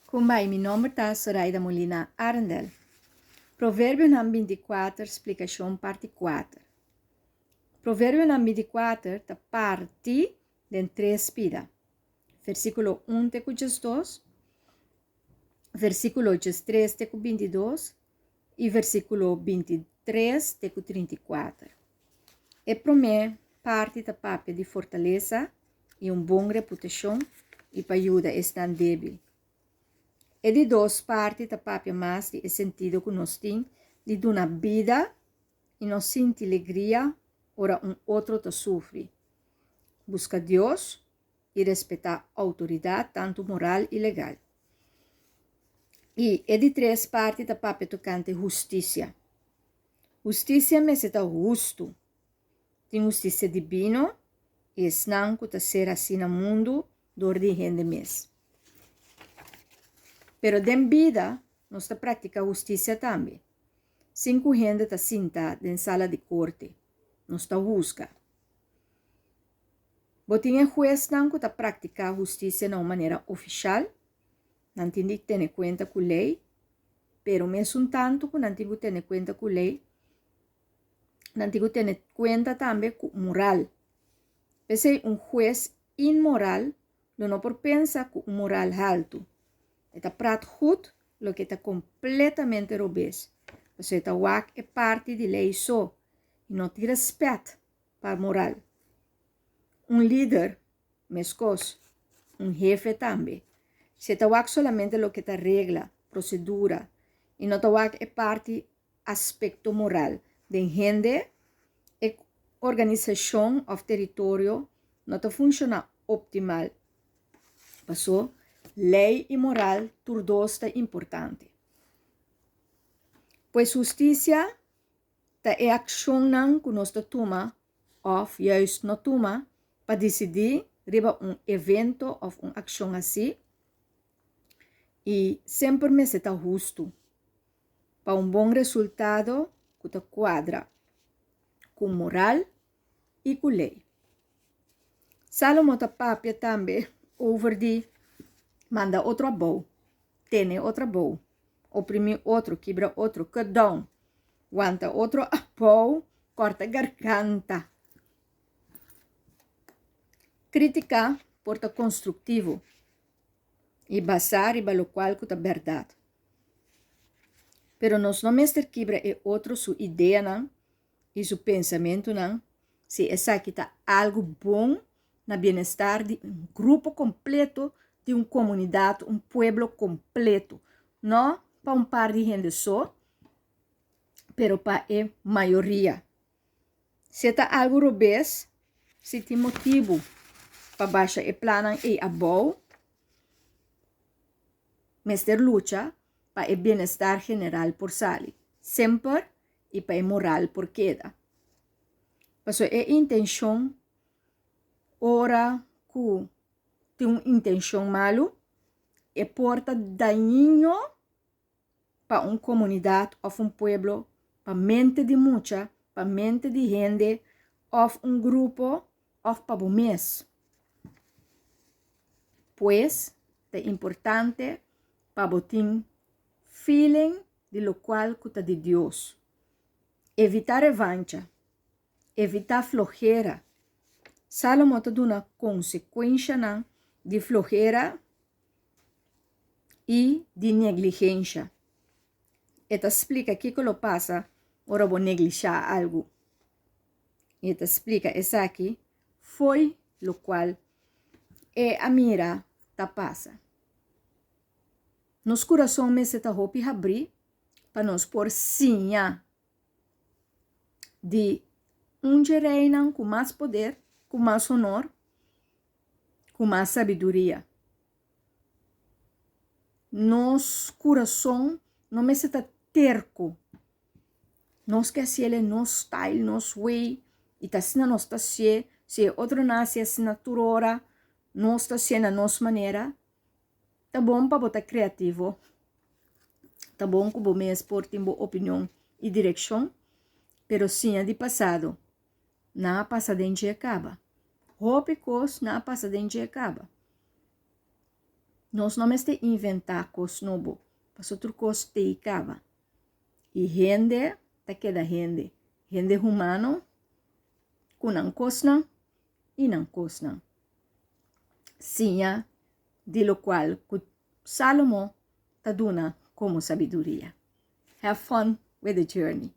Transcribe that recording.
Kumbai, meu nome é Soraida Molina Arendel. Provérbio 24, explicação parte 4. Provérbio 24, está parte de 3 pida. Versículo 1 te 2, versículo 3 te 22 e versículo 23 te 34. E promete parte da papel de fortaleza e boa reputação e para ajudar estar débil. E de duas partes da papel mais de sentido que nós temos de dar uma vida e nós sentir alegria ora outro te sofre. Busca Deus e respeitar a autoridade, tanto moral e legal. E de três partes da papel tocante justiça. Justiça me está justo. Tem justiça divino e não que ser assim no mundo dor de gente mesmo. Pero den vida, nós pratica justiça também. 5 gente está sentada em sala de corte. Nós busca. Botinha juez não que pratica justiça de uma maneira oficial, não tem que ter conta com a lei, pero mesmo tanto que não tem que ter conta com a lei, não tem que ter conta também com moral. Pese juez imoral, não por pensar com moral alto. Está prato goed, lo que está completamente robês. Você está wak é parte de lei só, e não te respeita para moral. Líder, mescos, jefe também. Você está wak solamente lo que está regla, procedura, e não está wak é parte aspecto moral. De gente, e organização ou território não está funciona optimal. Passou? Lei e moral, todos é importante. Pois justiça é a ação que nós toma, ou juist não toma, para decidir riba evento ou uma ação assim, e sempre me está justo, para bom resultado que te quadra com moral e com lei. Salomão está papia também over de manda outro abou, tem outro abou, oprime outro, quebra outro, cadão, aguanta outro abou, corta garganta. Criticar porta construtivo e basar e pelo qual que é verdade. Pero nós não mestre quebra é outro sua ideia não e seu pensamento não, se essa aqui está algo bom na bem-estar de grupo completo de uma comunidade, pueblo completo. Não para par de gente só, pero para a maioria. Se está algo robês, se tem motivo para baixar e plano e abou, mestre luta para o bem-estar general por sali, sempre e para a moral por queda. Passou a intenção, ora que tem uma intenção malo, e porta daninho para uma comunidade ou pueblo, para mente de muita, para mente de gente, ou grupo, ou para o mês. Pois, é importante para botar feeling de lo qual que de Deus. Evitar revancha, evitar flojera. Salomão está dando uma consequência de flojera e de negligência. Eta explica aqui que lo passa, ora vou negligenciar algo. Eta explica essa aqui, foi lo qual a mira ta passa. Nos coração me se ta hopi abrir para nós por sinha de reina com mais poder, com mais honor, com mais sabedoria. Nos coração não me se ta terco. Nós que assim ele nos style, nos way, e tá assim nós tá se outro nasce assim naturora, nós tá se na nossa maneira. Tá bom para botar criativo. Tá bom que você expor tem boa opinião e direção, pero sim de passado. Na passadente acaba. Roupa cos na passadente acaba. Nós não é inventar coisas novas, mas outra coisa te icava. E gente, te queda gente. Gente humano, com não coisa e não coisa. Sim, de lo qual Salomão te dona como sabedoria. Have fun with the journey.